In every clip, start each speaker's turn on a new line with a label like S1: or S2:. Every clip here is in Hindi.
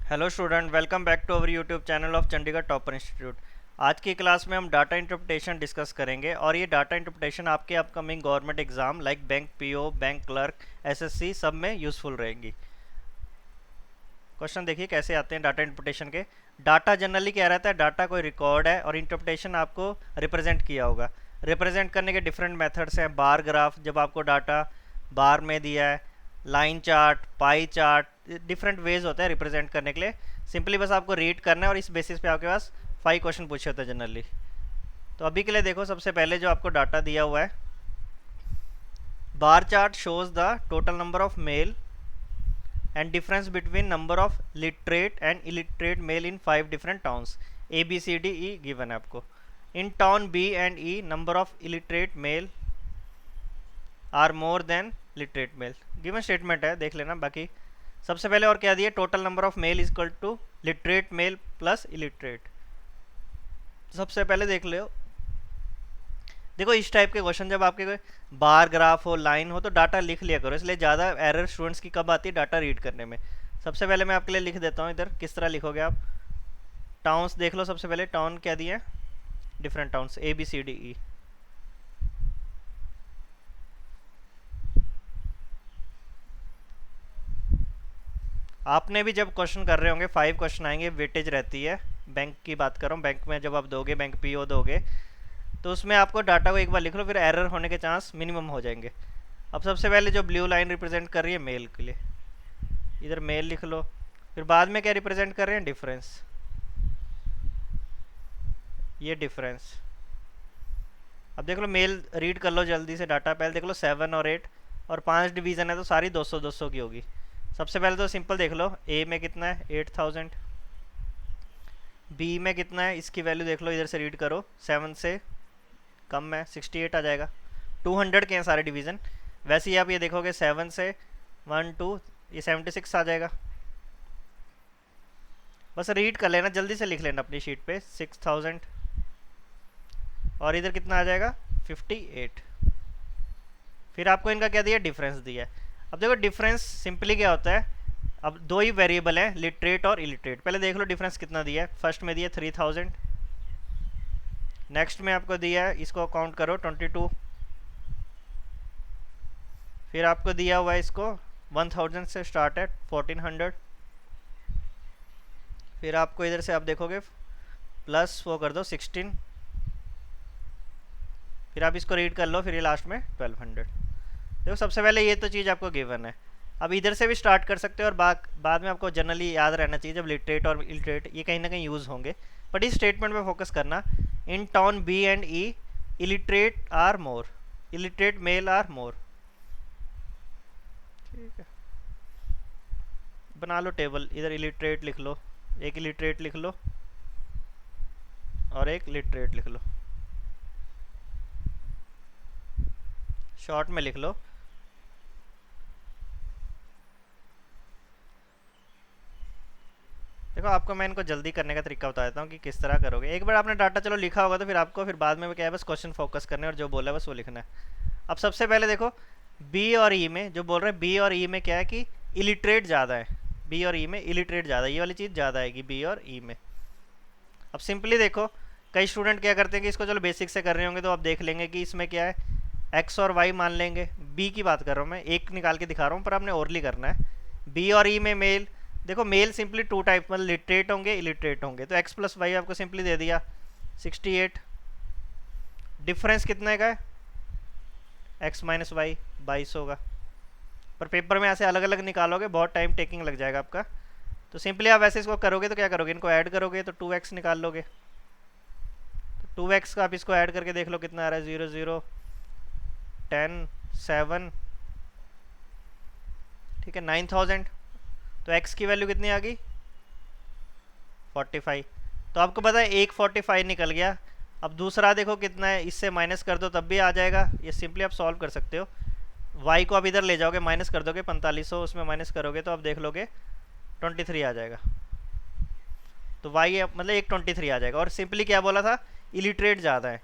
S1: Hello student, welcome back to our YouTube channel of Chandigarh topper institute. आज की क्लास में हम डाटा इंटरप्रिटेशन डिस्कस करेंगे और ये डाटा इंटरप्रिटेशन आपके upcoming government exam like bank PO, bank clerk, SSC सब में यूज़फुल रहेंगी। क्वेश्चन देखिए कैसे आते हैं डाटा इंटरप्रिटेशन के। डाटा जनरली क्या रहता है, डाटा कोई रिकॉर्ड है और इंटरप्रिटेशन आपको रिप्रेजेंट किया होगा। रिप्रेजेंट करने के डिफरेंट मेथड्स हैं। बार ग्राफ, जब आपको डाटा बार में दिया है, line chart, pie chart, different ways होते हैं रिप्रेजेंट करने के लिए। सिंपली बस आपको रीड करना है और इस बेसिस पे आपके पास 5 क्वेश्चन पूछे होते हैं जनरली। तो अभी के लिए देखो, सबसे पहले जो आपको डाटा दिया हुआ है, bar chart shows the total number of mail and difference between number of literate and illiterate male in 5 different towns A B C D E given है आपको। in town B and E number of illiterate male are more than literate male। given statement है, देख लेना। बाकी सबसे पहले और क्या दिया, total number of male is equal to literate male plus illiterate. सबसे पहले देख लो, देखो इस टाइप के क्वेश्चन जब आपके कोई बार ग्राफ हो, लाइन हो, तो डाटा लिख लिया करो, इसलिए ज़्यादा एरर स्टूडेंट्स की कब आती है, डाटा रीड करने में। सबसे पहले मैं आपके लिए लिख देता हूँ इधर, किस तरह लिखोगे आप। टाउन्स देख लो, सबसे पहले टाउन क्या दिया है, different towns A B C D E. आपने भी जब क्वेश्चन कर रहे होंगे 5 क्वेश्चन आएंगे, वेटेज रहती है। बैंक की बात कर रहा हूँ, बैंक में जब आप दोगे, बैंक पीओ दोगे, तो उसमें आपको डाटा को एक बार लिख लो, फिर एरर होने के चांस मिनिमम हो जाएंगे। अब सबसे पहले जो ब्लू लाइन रिप्रेजेंट कर रही है मेल के लिए, इधर मेल लिख लो। फिर बाद में क्या रिप्रेजेंट कर रहे हैं, डिफरेंस, ये डिफरेंस। अब देख लो मेल रीड कर लो जल्दी से डाटा। पहले देख लो 7 और 8 और 5 डिवीज़न है तो सारी 200 200 की होगी। सबसे पहले तो सिंपल देख लो, ए में कितना है 8000, बी में कितना है, इसकी वैल्यू देख लो, इधर से रीड करो, 7 से कम है 68 आ जाएगा। 200 के हैं सारे डिवीज़न। वैसे ही आप ये देखोगे 7 से 1 2, ये 76 आ जाएगा। बस रीड कर लेना, जल्दी से लिख लेना अपनी शीट पे 6000 और इधर कितना आ जाएगा 58। फिर आपको इनका क्या दिया, डिफरेंस दिया है। अब देखो डिफरेंस सिंपली क्या होता है, अब दो ही वेरिएबल हैं, लिटरेट और इलिटरेट। पहले देख लो डिफरेंस कितना दिया है। फर्स्ट में दिया 3000, नेक्स्ट में आपको दिया है, इसको काउंट करो 22, फिर आपको दिया हुआ है इसको 1000 से स्टार्ट है 1400, फिर आपको इधर से आप देखोगे प्लस वो कर दो 16, फिर आप इसको रीड कर लो, फिर ये लास्ट में 1200। देखो सबसे पहले ये तो चीज़ आपको गिवन है। अब इधर से भी स्टार्ट कर सकते हो और बाद में आपको जनरली याद रहना चाहिए जब लिटरेट और इलिटरेट ये कहीं ना कहीं यूज़ होंगे, बट इस स्टेटमेंट पे फोकस करना। In town B and E illiterate are more, illiterate male are more. ठीक है, बना लो टेबल, इधर इलिटरेट लिख लो, एक इलिटरेट लिख लो और एक लिटरेट लिख लो, शॉर्ट में लिख लो। देखो आपको मैं इनको जल्दी करने का तरीका बता देता हूँ कि किस तरह करोगे। एक बार आपने डाटा चलो लिखा होगा तो फिर आपको फिर बाद में क्या है, बस क्वेश्चन फोकस करने और जो बोला है बस वो लिखना है। अब सबसे पहले देखो बी और ई में, जो बोल रहे हैं बी और ई में क्या है कि इलिटरेट ज़्यादा है, बी और ई में इलिटरेट ज़्यादा है, ये वाली चीज़ ज़्यादा आएगी बी और ई में। अब सिंपली देखो, कई स्टूडेंट क्या करते हैं कि इसको चलो बेसिक से कर रहे होंगे तो आप देख लेंगे कि इसमें क्या है, एक्स और वाई मान लेंगे। बी की बात कर रहा हूँ मैं, एक निकाल के दिखा रहा हूँ पर आपने ओरली करना है। बी और ई में मेल, देखो मेल सिंपली 2 टाइप, मतलब लिटरेट होंगे इलिटरेट होंगे, तो एक्स प्लस वाई आपको सिंपली दे दिया 68। डिफरेंस कितने का है, एक्स माइनस वाई 22 होगा। पर पेपर में ऐसे अलग अलग निकालोगे बहुत टाइम टेकिंग लग जाएगा आपका, तो सिंपली आप वैसे इसको करोगे तो क्या करोगे, इनको ऐड करोगे तो 2x निकाल लोगे। तो 2x का आप इसको ऐड करके देख लो कितना आ रहा है, 0 0 10 7, ठीक है 9000। तो x की वैल्यू कितनी आ गई 45। तो आपको पता है एक 45 निकल गया। अब दूसरा देखो कितना है, इससे माइनस कर दो तब भी आ जाएगा, ये सिंपली आप सॉल्व कर सकते हो। y को आप इधर ले जाओगे, माइनस कर दोगे 4500, उसमें माइनस करोगे तो आप देख लोगे 23 आ जाएगा। तो y मतलब एक 23 आ जाएगा। और सिंपली क्या बोला था, इलिटरेट ज़्यादा है,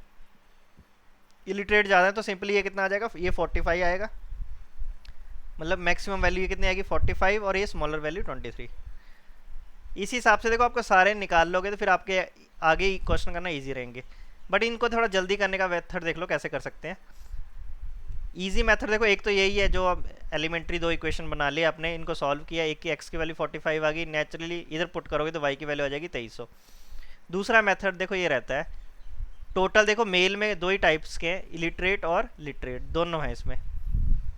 S1: इलिटरेट ज़्यादा है तो सिंपली ये कितना आ जाएगा, ये 45 आएगा। मतलब मैक्सिमम वैल्यू कितनी आएगी 45 और ये स्मॉलर वैल्यू 23। इसी हिसाब से देखो आपको सारे निकाल लोगे तो फिर आपके आगे क्वेश्चन करना ईजी रहेंगे। बट इनको थोड़ा जल्दी करने का मेथड देख लो कैसे कर सकते हैं। इजी मेथड देखो, एक तो यही है जो अब एलिमेंट्री दो इक्वेशन बना लिया आपने, इनको सॉल्व किया, एक की एक्स की वैल्यू 45 आ गई, नेचुरली इधर पुट करोगे तो वाई की वैल्यू आ जाएगी 2300। दूसरा मेथड देखो ये रहता है, टोटल देखो मेल में दो ही टाइप्स के हैं, इलिटरेट और लिटरेट दोनों हैं इसमें।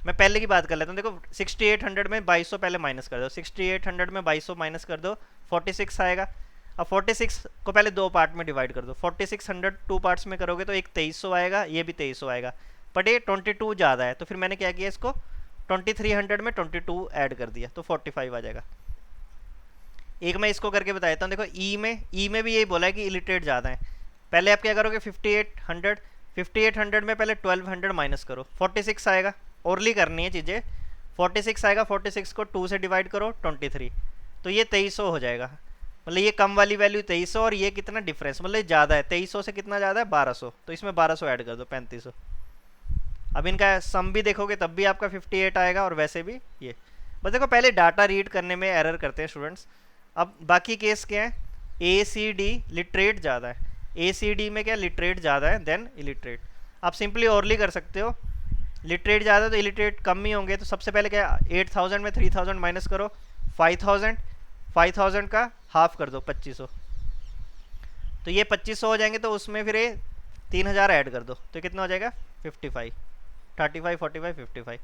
S1: मैं पहले की बात कर लेता हूँ, देखो 6800 में 2200 पहले माइनस कर दो, 6800 में 2200 माइनस कर दो, 46 आएगा। अब 46 को पहले दो पार्ट में डिवाइड कर दो, 4600 टू पार्ट्स में करोगे तो एक 2300 आएगा, ये भी 2300 आएगा, बट ये 22 ज़्यादा है तो फिर मैंने क्या किया, इसको 2300 में 22 ऐड कर दिया तो 45 आ जाएगा। एक मैं इसको करके बता देता हूँ, देखो ई में भी यही बोला है कि इलिटरेट ज़्यादा है। पहले आप क्या करोगे, 5800 में पहले 1200 माइनस करो, 46 आएगा, ओरली करनी है चीज़ें। 46 आएगा, 46 को 2 से डिवाइड करो 23, तो ये 2300 हो जाएगा। मतलब ये कम वाली वैल्यू 2300 और ये कितना डिफरेंस, मतलब ज़्यादा है, 2300 से कितना ज़्यादा है 1200, तो इसमें 1200 ऐड कर दो 3500। अब इनका सम भी देखोगे तब भी आपका 58 आएगा और वैसे भी ये। बस देखो पहले डाटा रीड करने में एरर करते हैं स्टूडेंट्स। अब बाकी केस क्या है, ए सी डी लिटरेट ज़्यादा है, ए सी डी में क्या लिटरेट ज़्यादा है देन इलिटरेट। आप सिंपली ओरली कर सकते हो, लिटरेट ज़्यादा तो इलिटरेट कम ही होंगे, तो सबसे पहले क्या 8000 में 3000 माइनस करो, 5000 का हाफ कर दो 2500, तो ये 2500 हो जाएंगे, तो उसमें फिर ये 3000 ऐड कर दो तो कितना हो जाएगा 55, 35 45 55।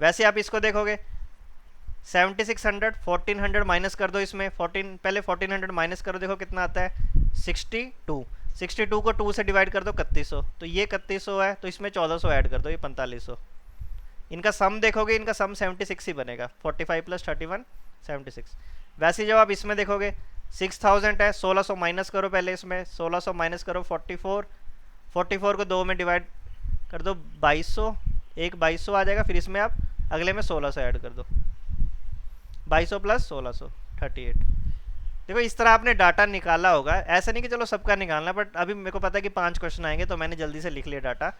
S1: वैसे आप इसको देखोगे 7600 1400 माइनस कर दो, इसमें 14 पहले 1400 माइनस करो, देखो कितना आता है 62 को 2 से डिवाइड कर दो 3100, तो ये 3100 है, तो इसमें 1400 ऐड कर दो, ये 4500। इनका सम देखोगे, इनका सम 76 ही बनेगा, 45 + 31 76। वैसे जब आप इसमें देखोगे 6000 है, 1600 माइनस करो पहले, इसमें 1600 माइनस करो 44 को 2 में डिवाइड कर दो 2200, एक 2200 आ जाएगा, फिर इसमें आप अगले में 1600 ऐड कर दो, 2200 + 1600 38। देखो इस तरह आपने डाटा निकाला होगा, ऐसा नहीं कि चलो सबका निकालना, बट अभी मेरे को पता है कि 5 क्वेश्चन आएंगे तो मैंने जल्दी से लिख लिया डाटा।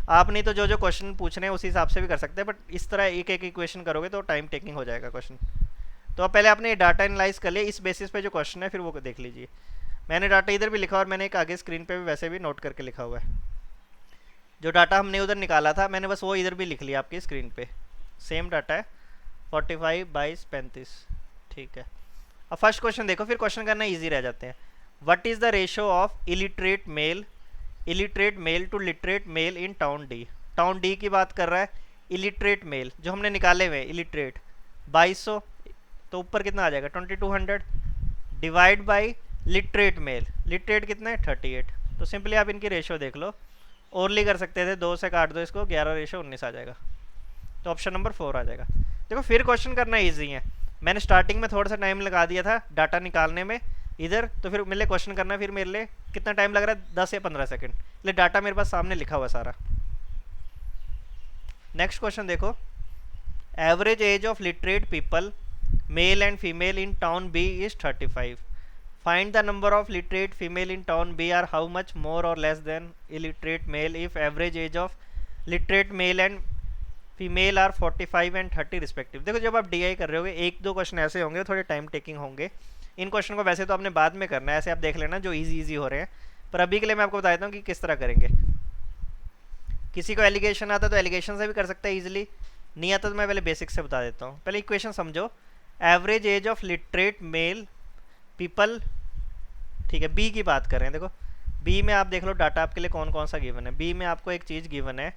S1: आप नहीं तो जो जो क्वेश्चन पूछ रहे हैं उसी हिसाब से भी कर सकते हैं, बट इस तरह एक एक इक्वेशन करोगे तो टाइम टेकिंग हो जाएगा क्वेश्चन। तो अब पहले आपने ये डाटा एनालाइज कर लिया, इस बेसिस पे जो क्वेश्चन है फिर वो देख लीजिए। मैंने डाटा इधर भी लिखा और मैंने एक आगे स्क्रीन पे भी वैसे भी नोट करके लिखा हुआ है, जो डाटा हमने उधर निकाला था मैंने बस वो इधर भी लिख लिया आपकी स्क्रीन पे, सेम डाटा है 45 22 35। ठीक है, अब फर्स्ट क्वेश्चन देखो, फिर क्वेश्चन करना इजी रह जाते हैं। What is the ratio of illiterate male to literate male in town D. Town D की बात कर रहा है, इलिटरेट मेल जो हमने निकाले हुए इलिटरेट 2200, तो ऊपर कितना आ जाएगा 2200 divide by literate male, literate कितना है 38। तो सिंपली आप इनकी रेशो देख लो, ओरली कर सकते थे, 2 से काट दो इसको, 11:19 आ जाएगा, तो ऑप्शन नंबर 4 आ जाएगा। देखो फिर क्वेश्चन करना ईजी है, मैंने स्टार्टिंग में थोड़ा सा टाइम लगा दिया था डाटा निकालने में इधर, तो फिर मेरे लिए क्वेश्चन करना फिर मेरे लिए कितना टाइम लग रहा है 10 या 15 सेकंड, इसलिए डाटा मेरे पास सामने लिखा हुआ सारा। नेक्स्ट क्वेश्चन देखो, average age of literate people male and female in town B is 35। Find the number of literate female in town B are how much more और less than illiterate male if average age of literate male and female are 45 and 30 respective. देखो जब आप डीआई कर रहे होगे एक दो क्वेश्चन ऐसे होंगे थोड़े टाइम टेकिंग होंगे, इन क्वेश्चन को वैसे तो आपने बाद में करना है, ऐसे आप देख लेना जो इजी हो रहे हैं, पर अभी के लिए मैं आपको बता देता हूँ कि किस तरह करेंगे। किसी को एलिगेशन आता है तो एलिगेशन से भी कर सकता है इजीली, नहीं आता तो मैं पहले बेसिक से बता देता हूँ। पहले इक्वेशन समझो, average age of literate male people, ठीक है बी की बात कर रहे हैं। देखो बी में आप देख लो डाटा आपके लिए कौन कौन सा गिवन है। बी में आपको एक चीज़ गिवन है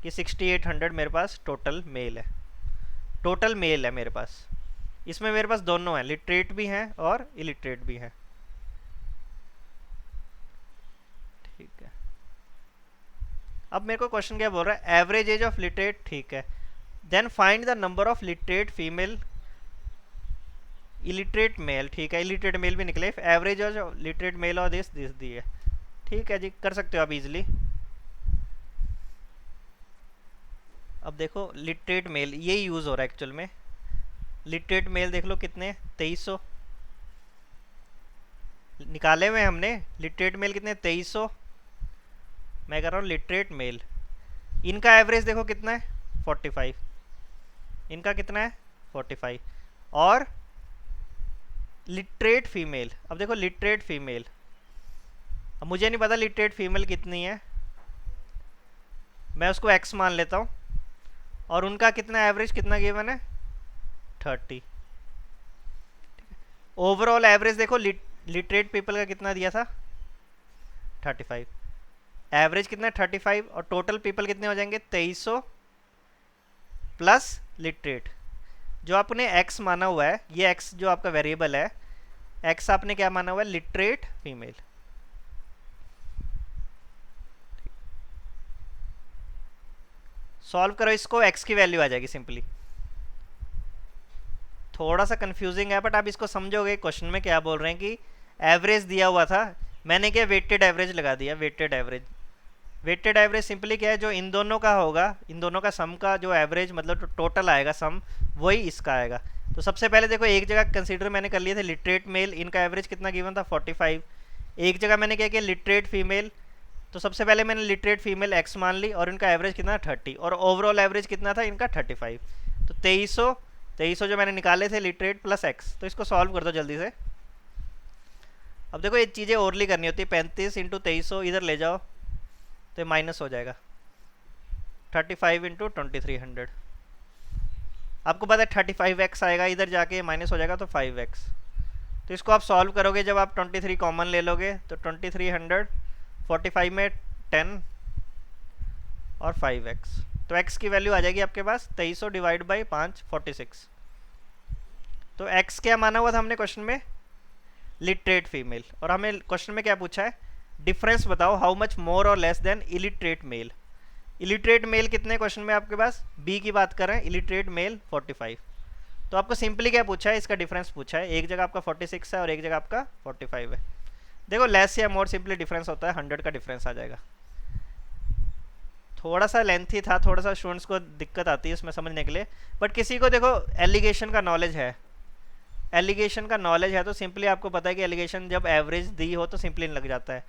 S1: कि 6800 मेरे पास टोटल मेल है, टोटल मेल है मेरे पास, इसमें मेरे पास दोनों हैं, लिटरेट भी हैं और इलिटरेट भी हैं। ठीक है, अब मेरे को क्वेश्चन क्या बोल रहा है, एवरेज एज ऑफ लिटरेट, ठीक है, then find the number of literate female illiterate male, ठीक है इलिटरेट मेल भी निकले, एवरेज ऑफ लिटरेट मेल और दिस दी है। ठीक है जी, कर सकते हो आप इजीली। अब देखो लिटरेट मेल ये यूज़ हो रहा है एक्चुअल में, लिटरेट मेल देख लो कितने 2300 निकाले हुए हमने, लिटरेट मेल कितने 2300, मैं कर रहा हूँ लिटरेट मेल, इनका एवरेज देखो कितना है 45, इनका कितना है 45, और लिटरेट फीमेल, अब देखो लिटरेट फीमेल, अब मुझे नहीं पता लिटरेट फीमेल कितनी है, मैं उसको एक्स मान लेता हूँ, और उनका कितना एवरेज कितना गिवन है 30। ओवरऑल एवरेज देखो लिटरेट पीपल का कितना दिया था 35, एवरेज कितना 35, और टोटल पीपल कितने हो जाएंगे 2300 प्लस लिटरेट। जो आपने एक्स माना हुआ है, ये एक्स जो आपका वेरिएबल है, एक्स आपने क्या माना हुआ है लिटरेट फीमेल। सॉल्व करो इसको, एक्स की वैल्यू आ जाएगी सिंपली। थोड़ा सा कंफ्यूजिंग है बट आप इसको समझोगे, क्वेश्चन में क्या बोल रहे हैं कि एवरेज दिया हुआ था, मैंने क्या वेटेड एवरेज लगा दिया, weighted average. Weighted average simply क्या है, जो इन दोनों का होगा, इन दोनों का सम का जो एवरेज मतलब टोटल आएगा सम, वही इसका आएगा। तो सबसे पहले देखो एक जगह कंसीडर मैंने कर लिए थे लिटरेट मेल, इनका एवरेज कितना गिवन था 45। एक जगह मैंने क्या किया लिटरेट फीमेल, तो सबसे पहले मैंने लिटरेट फीमेल एक्स मान ली और इनका एवरेज कितना 30, और ओवरऑल एवरेज कितना था इनका 35। तो 2300 जो मैंने निकाले थे लिटरेट प्लस एक्स, तो इसको सॉल्व कर दो जल्दी से। अब देखो ये चीज़ें ओरली करनी होती है, 35 इंटू 2300 इधर ले जाओ तो ये माइनस हो जाएगा, 35 इंटू 2300, आपको पता है 35x आएगा, इधर जाके माइनस हो जाएगा तो 5x। तो इसको आप सॉल्व करोगे, जब आप 23 कॉमन ले लोगे तो 2300, 45 में 10 और 5x, तो x की वैल्यू आ जाएगी आपके पास 2300 डिवाइड बाई 5 46। तो x क्या माना हुआ था हमने क्वेश्चन में लिटरेट फीमेल, और हमें क्वेश्चन में क्या पूछा है डिफरेंस बताओ हाउ मच मोर और less than illiterate male. Illiterate male कितने क्वेश्चन में आपके पास, बी की बात कर रहे हैं, इलिटरेट मेल 45। तो आपको सिंपली क्या पूछा है, इसका डिफरेंस पूछा है, एक जगह आपका 46 है और एक जगह आपका 45 है। देखो लेस या मोर सिंपली डिफरेंस होता है, 100 का डिफरेंस आ जाएगा। थोड़ा सा लेंथी था, थोड़ा सा स्टूडेंट्स को दिक्कत आती है इसमें समझने के लिए, बट किसी को देखो एलिगेशन का नॉलेज है, एलिगेशन का नॉलेज है तो सिंपली आपको पता है कि एलिगेशन जब एवरेज दी हो तो सिंपली लग जाता है।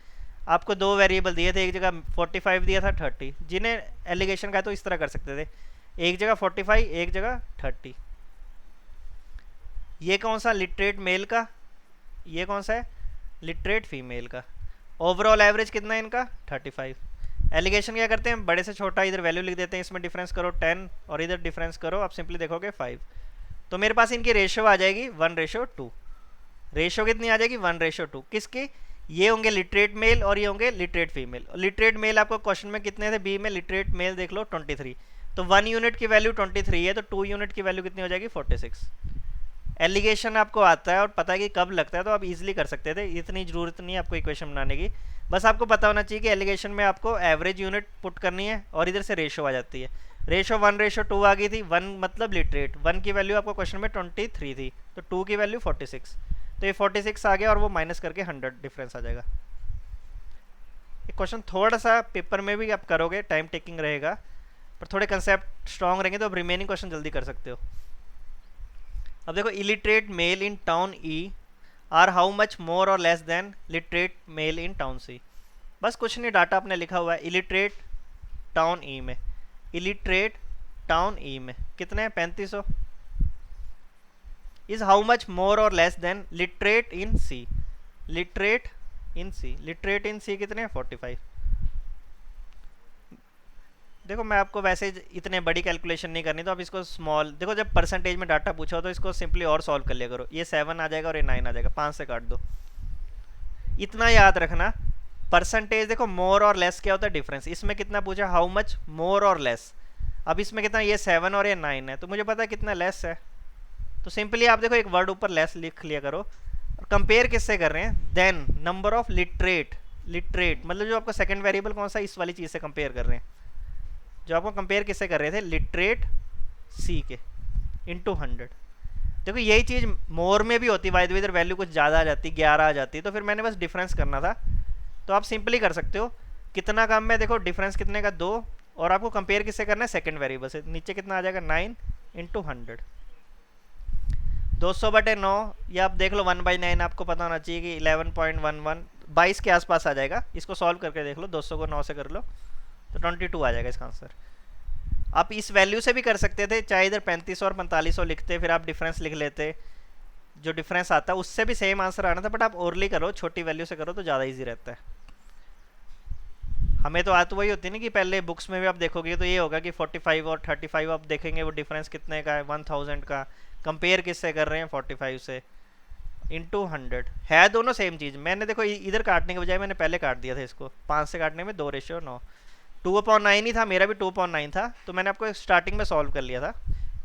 S1: आपको दो वेरिएबल दिए थे, एक जगह 45 दिया था 30, जिन्हें एलिगेशन का है तो इस तरह कर सकते थे, एक जगह 45 एक जगह 30। ये कौन सा लिटरेट मेल का, ये कौन सा है लिटरेट फीमेल का। ओवरऑल एवरेज कितना है इनका 35। एलिगेशन क्या करते हैं, बड़े से छोटा इधर वैल्यू लिख देते हैं, इसमें डिफरेंस करो 10 और इधर डिफरेंस करो, आप सिंपली देखोगे 5। तो मेरे पास इनकी रेशियो आ जाएगी 1:2। रेशियो कितनी आ जाएगी 1:2, किसकी, ये होंगे लिटरेट मेल और ये होंगे लिटरेट फीमेल। लिटरेट मेल आपको क्वेश्चन में कितने थे, बी में लिटरेट मेल देख लो 23, तो 1 यूनिट की वैल्यू 23 है, तो 2 यूनिट की वैल्यू कितनी हो जाएगी 46। एलिगेशन आपको आता है और पता है कि कब लगता है, तो आप इजीली कर सकते थे, इतनी जरूरत नहीं है आपको इक्वेशन बनाने की, बस आपको पता होना चाहिए कि एलिगेशन में आपको एवरेज यूनिट पुट करनी है और इधर से रेशो आ जाती है। रेशो 1:2 आ गई थी, 1 मतलब लिटरेट, 1 की वैल्यू आपको क्वेश्चन में 23 थी, तो 2 की वैल्यू 46, तो ये 46 आ गया और वो माइनस करके 100 डिफरेंस आ जाएगा। ये क्वेश्चन थोड़ा सा पेपर में भी आप करोगे, टाइम टेकिंग रहेगा, पर थोड़े कंसेप्ट स्ट्रॉन्ग रहेंगे तो आप रिमेनिंग क्वेश्चन जल्दी कर सकते हो। अब देखो illiterate male in town E are how much more और less than literate male in town C. बस कुछ नहीं, डाटा आपने लिखा हुआ है, इलिटरेट टाउन ई में, इलिटरेट टाउन ई में कितने हैं 3500, इज हाउ मच मोर और लेस देन लिटरेट इन सी, लिटरेट इन सी, लिटरेट इन सी कितने हैं 45। देखो मैं आपको वैसे इतने बड़ी कैलकुलेशन नहीं करनी, तो आप इसको स्मॉल देखो, जब परसेंटेज में डाटा पूछा हो तो इसको सिंपली और सॉल्व कर लिया करो, ये 7 आ जाएगा और ये 9 आ जाएगा, 5 से काट दो। इतना याद रखना, परसेंटेज देखो मोर और लेस क्या होता है डिफरेंस, इसमें कितना पूछा हाउ मच मोर और लेस, अब इसमें कितना, ये 7 और ये 9 है, तो मुझे पता है कितना लेस है, तो सिंपली आप देखो एक वर्ड ऊपर लेस लिख लिया करो। और कंपेयर किससे कर रहे हैं, then number of literate, literate मतलब जो आपका सेकंड वेरिएबल कौन सा, इस वाली चीज़ से कंपेयर कर रहे हैं, जो आपको कंपेयर किससे कर रहे थे लिटरेट सी के इंटू 100। देखो यही चीज़ मोर में भी होती है, इधर वैल्यू कुछ ज़्यादा आ जाती, 11 आ जाती, तो फिर मैंने बस डिफरेंस करना था, तो आप सिंपली कर सकते हो। कितना कम है देखो, डिफरेंस कितने का 2, और आपको कंपेयर किससे करना है सेकंड वेरिएबल से, नीचे कितना आ जाएगा 9 इंटू 100, 200/9, या आप देख लो 1/9, आपको पता होना चाहिए कि 11.11 22 के आसपास आ जाएगा। इसको सॉल्व करके देख लो, 200 को 9 से कर लो तो 22 आ जाएगा इसका आंसर। आप इस वैल्यू से भी कर सकते थे, चाहे इधर 3500 और 4500 लिखते, फिर आप डिफरेंस लिख लेते, जो डिफरेंस आता है उससे भी सेम आंसर आना था, बट आप ओरली करो, छोटी वैल्यू से करो तो ज़्यादा इजी रहता है। हमें तो आदत वही होती है ना कि पहले बुक्स में भी आप देखोगे तो ये होगा कि 45 और 35 आप देखेंगे वो डिफरेंस कितने का है, 1000 का। कंपेयर किससे कर रहे हैं, 45 से, इंटू 100 है, दोनों सेम चीज़। मैंने देखो इधर काटने के बजाय मैंने पहले काट दिया था इसको, 5 से काटने में 2:9, 2/9 ही था, मेरा भी 2/9 था, तो मैंने आपको स्टार्टिंग में सॉल्व कर लिया था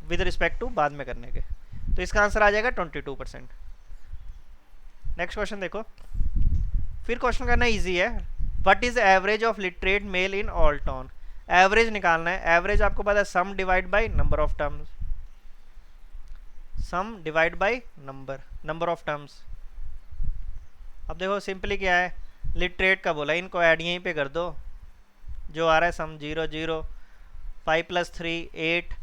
S1: विद रिस्पेक्ट टू बाद में करने के। तो इसका आंसर आ जाएगा 22%। नेक्स्ट क्वेश्चन देखो, फिर क्वेश्चन करना इजी है। What is average of literate male in all town. Average निकालना है। एवरेज आपको पता है sum divide by number of terms, sum divide by number of terms. अब देखो सिंपली क्या है, लिटरेट का बोला, इनको ऐड यहीं पे कर दो, जो आ रहा है सम 0 0, 5 + 3 8,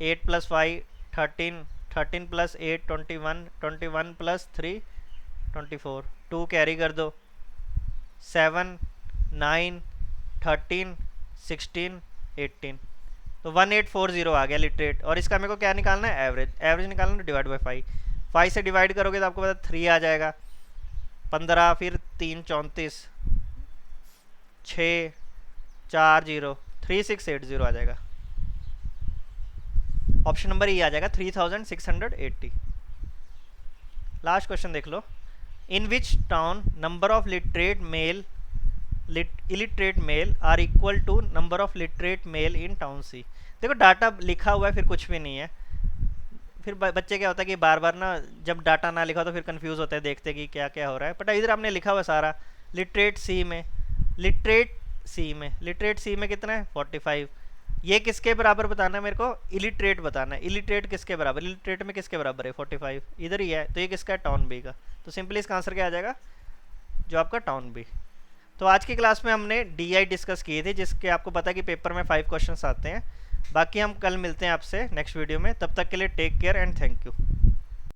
S1: 8 + 5 13, 13 + 8 21, 21 + 3 24, 2 कैरी कर दो, 7 9 13 16 18, तो 1840 आ गया लिटरेट। और इसका मेरे को क्या निकालना है, एवरेज। एवरेज निकालना है डिवाइड बाय 5, 5 से डिवाइड करोगे तो आपको पता 3 आ जाएगा, 15 फिर 3 34, 6 4 0, 3680 आ जाएगा। ऑप्शन नंबर ई आ जाएगा 3680। लास्ट क्वेश्चन देख लो, in which town number of literate male illiterate male are equal to number of literate male in town C. देखो डाटा लिखा हुआ है फिर कुछ भी नहीं है, फिर बच्चे क्या होता है कि बार बार ना जब डाटा ना लिखा तो फिर कंफ्यूज होते हैं, देखते कि क्या क्या हो रहा है। बट इधर आपने लिखा हुआ सारा लिटरेट सी में, लिटरेट सी में कितना है 45। ये किसके बराबर बताना है मेरे को, इलिटरेट बताना है। इलिटरेट किसके बराबर, इलिटरेट में किसके बराबर है 45, इधर ही है, तो ये किसका है, टाउन बी का। तो सिंपली इसका आंसर क्या आ जाएगा, जो आपका टाउन बी। तो आज की क्लास में हमने डीआई डिस्कस किए थे, जिसके आपको पता है कि पेपर में 5 क्वेश्चंस आते हैं। बाकी हम कल मिलते हैं आपसे नेक्स्ट वीडियो में, तब तक के लिए take care and thank you.